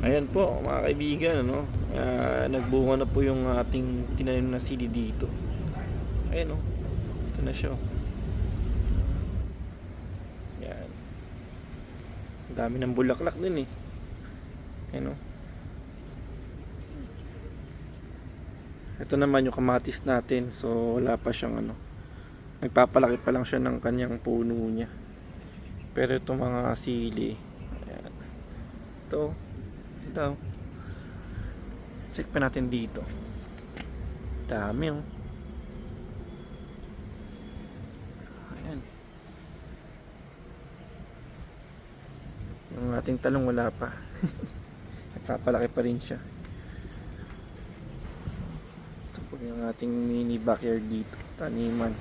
Ayan po mga kaibigan, ano? Nagbunga na po yung ating tinanim na sili dito. Ayan, oh. Ito na siya. Yan. Ang dami ng bulaklak din eh. Ayan, oh. Ito naman yung kamatis natin. So wala pa siyang ano. Nagpapalaki pa lang siya ng kanyang puno niya. Pero itong mga sili, ayan. Ito. Check pa natin dito. Dami, oh. Ayan. Yung ating talong wala pa. Nagpapalaki pa rin siya. Ito po yung ating mini backyard dito. Taniman.